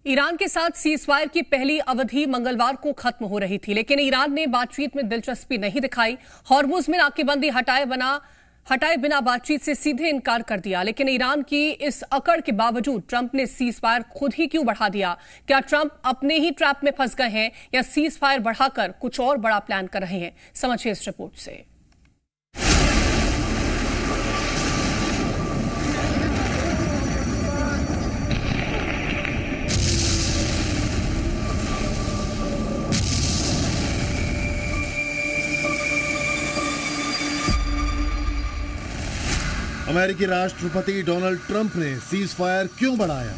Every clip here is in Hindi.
ईरान के साथ सीजफायर की पहली अवधि मंगलवार को खत्म हो रही थी, लेकिन ईरान ने बातचीत में दिलचस्पी नहीं दिखाई। हॉर्मुज में नाकेबंदी हटाए बिना बातचीत से सीधे इनकार कर दिया। लेकिन ईरान की इस अकड़ के बावजूद ट्रंप ने सीजफायर खुद ही क्यों बढ़ा दिया? क्या ट्रंप अपने ही ट्रैप में फंस गए हैं या सीजफायर बढ़ाकर कुछ और बड़ा प्लान कर रहे हैं? समझिए इस रिपोर्ट से। अमेरिकी राष्ट्रपति डोनाल्ड ट्रंप ने सीज फायर क्यों बढ़ाया?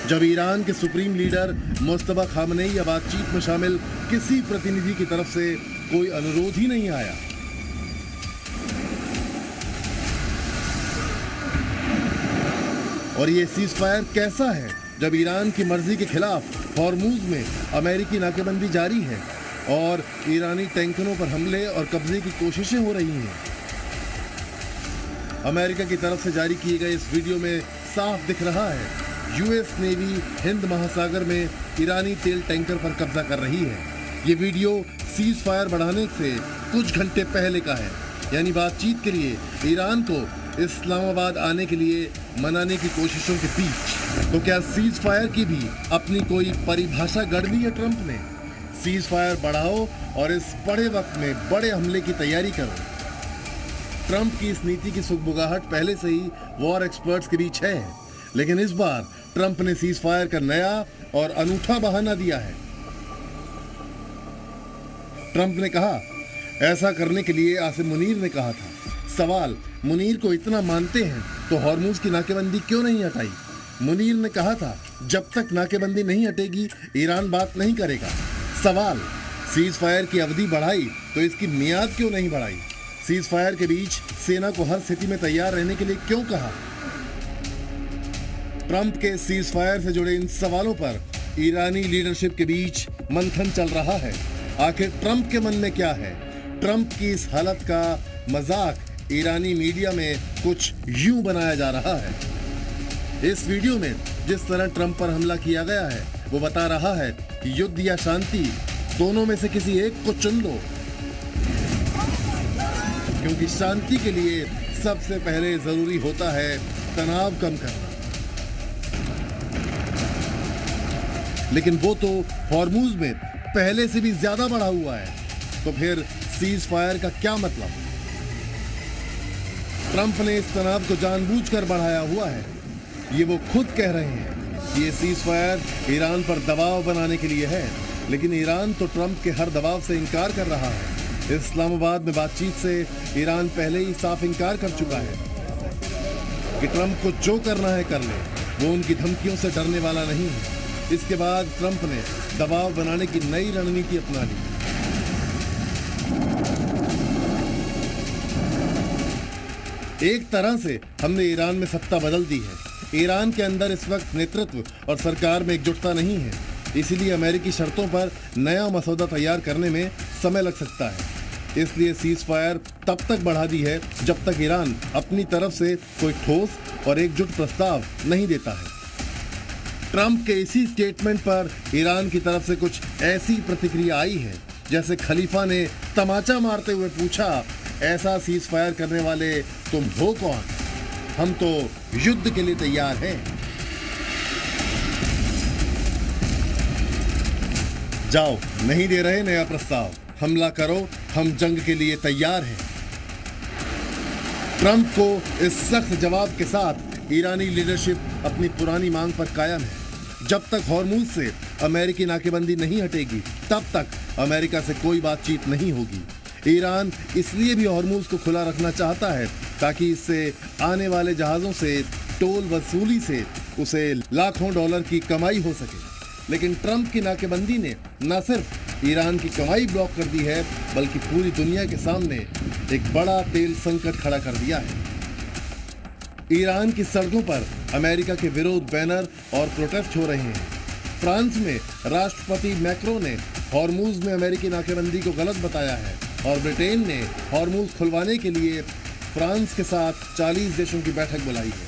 जब ईरान के सुप्रीम लीडर मुस्तफा खामनेई या बातचीत में शामिल किसी प्रतिनिधि की तरफ से कोई अनुरोध ही नहीं आया। और ये सीज फायर कैसा है जब ईरान की मर्जी के खिलाफ हॉर्मुज में अमेरिकी नाकेबंदी जारी है और ईरानी टैंकरों पर हमले और कब्जे की कोशिशें हो रही हैं। अमेरिका की तरफ से जारी किए गए इस वीडियो में साफ दिख रहा है यूएस नेवी हिंद महासागर में ईरानी तेल टैंकर पर कब्जा कर रही है। ये वीडियो सीज फायर बढ़ाने से कुछ घंटे पहले का है, यानी बातचीत के लिए ईरान को इस्लामाबाद आने के लिए मनाने की कोशिशों के बीच। तो क्या सीज फायर की भी अपनी कोई परिभाषा गढ़ ली है ट्रंप ने? सीज फायर बढ़ाओ और इस बड़े वक्त में बड़े हमले की तैयारी करो। ट्रंप की इस नीति की सुगबुगाहट पहले से ही वॉर एक्सपर्ट्स के बीच है, लेकिन इस बार ट्रंप ने सीज फायर का नया और अनूठा बहाना दिया है। ट्रंप ने कहा, ऐसा करने के लिए आसिम मुनीर ने कहा था। सवाल, मुनीर को इतना मानते हैं तो हॉर्मुज की नाकेबंदी क्यों नहीं हटाई? मुनीर ने कहा था, जब तक नाकेबंदी नहीं हटेगी ईरान बात नहीं करेगा। सवाल, सीज फायर की अवधि बढ़ाई तो इसकी मियाद क्यों नहीं बढ़ाई? सीज फायर के बीच सेना को हर स्थिति में तैयार रहने के लिए क्यों कहा? ट्रंप के सीज फायर से जुड़े इन सवालों पर ईरानी लीडरशिप के बीच मंथन चल रहा है। आखिर ट्रंप के मन में क्या है? ट्रंप की इस हालत का मजाक ईरानी मीडिया में कुछ यूं बनाया जा रहा है। इस वीडियो में जिस तरह ट्रंप पर हमला किया गया है वो बता रहा है कि युद्ध या शांति, दोनों में से किसी एक को चुन लो, क्योंकि शांति के लिए सबसे पहले जरूरी होता है तनाव कम करना। लेकिन वो तो हॉर्मुज में पहले से भी ज्यादा बढ़ा हुआ है, तो फिर सीज फायर का क्या मतलब? ट्रंप ने इस तनाव को जानबूझकर बढ़ाया हुआ है। ये वो खुद कह रहे हैं कि ये सीज फायर ईरान पर दबाव बनाने के लिए है, लेकिन ईरान तो ट्रंप के हर दबाव से इनकार कर रहा है। इस्लामाबाद में बातचीत से ईरान पहले ही साफ इनकार कर चुका है कि ट्रंप को जो करना है कर ले, वो उनकी धमकियों से डरने वाला नहीं है। इसके बाद ट्रंप ने दबाव बनाने की नई रणनीति अपना ली। एक तरह से हमने ईरान में सत्ता बदल दी है। ईरान के अंदर इस वक्त नेतृत्व और सरकार में एकजुटता नहीं है, इसीलिए अमेरिकी शर्तों पर नया मसौदा तैयार करने में समय लग सकता है। इसलिए सीज फायर तब तक बढ़ा दी है जब तक ईरान अपनी तरफ से कोई ठोस और एकजुट प्रस्ताव नहीं देता है। ट्रंप के इसी स्टेटमेंट पर ईरान की तरफ से कुछ ऐसी प्रतिक्रिया आई है जैसे खलीफा ने तमाचा मारते हुए पूछा, ऐसा सीज फायर करने वाले तुम हो कौन? हम तो युद्ध के लिए तैयार हैं। जाओ, नहीं दे रहे नया प्रस्ताव, हमला करो, हम जंग के लिए तैयार हैं। ट्रंप को इस सख्त जवाब के साथ ईरानी लीडरशिप अपनी पुरानी मांग पर कायम है। जब तक हॉर्मुज से अमेरिकी नाकेबंदी नहीं हटेगी, तब तक अमेरिका से कोई बातचीत नहीं होगी। ईरान इसलिए भी हॉर्मुज को खुला रखना चाहता है ताकि इससे आने वाले जहाज़ों से टोल वसूली से उसे लाखों डॉलर की कमाई हो सके। लेकिन ट्रंप की नाकेबंदी ने न सिर्फ ईरान की कमाई ब्लॉक कर दी है, बल्कि पूरी दुनिया के सामने एक बड़ा तेल संकट खड़ा कर दिया है। ईरान की सड़कों पर अमेरिका के विरोध बैनर और प्रोटेस्ट हो रहे हैं। फ्रांस में राष्ट्रपति मैक्रो ने हॉर्मुज में अमेरिकी नाकेबंदी को गलत बताया है और ब्रिटेन ने हॉर्मुज खुलवाने के लिए फ्रांस के साथ 40 देशों की बैठक बुलाई है।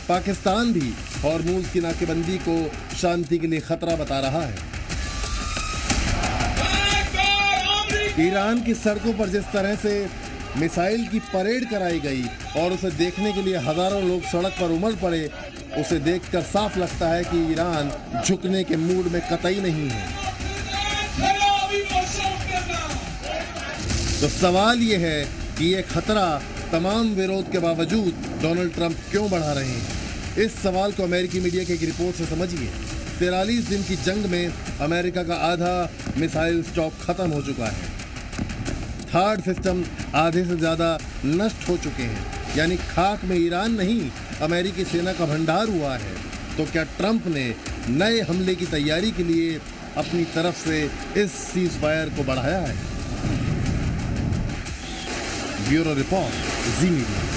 पाकिस्तान भी हॉर्मूज की नाकेबंदी को शांति के लिए खतरा बता रहा है। ईरान की सड़कों पर जिस तरह से मिसाइल की परेड कराई गई और उसे देखने के लिए हजारों लोग सड़क पर उमड़ पड़े, उसे देखकर साफ लगता है कि ईरान झुकने के मूड में कतई नहीं है। तो सवाल ये है कि ये खतरा तमाम विरोध के बावजूद डोनाल्ड ट्रंप क्यों बढ़ा रहे हैं। इस सवाल को अमेरिकी मीडिया की एक रिपोर्ट से समझिए। 43 दिन की जंग में अमेरिका का आधा मिसाइल स्टॉक खत्म हो चुका है। थर्ड सिस्टम आधे से ज्यादा नष्ट हो चुके हैं, यानी खाक में ईरान नहीं अमेरिकी सेना का भंडार हुआ है। तो क्या ट्रंप ने नए हमले की तैयारी के लिए अपनी तरफ से इस सीज फायर को बढ़ाया है? ब्यूरो रिपोर्ट, जी मीडिया।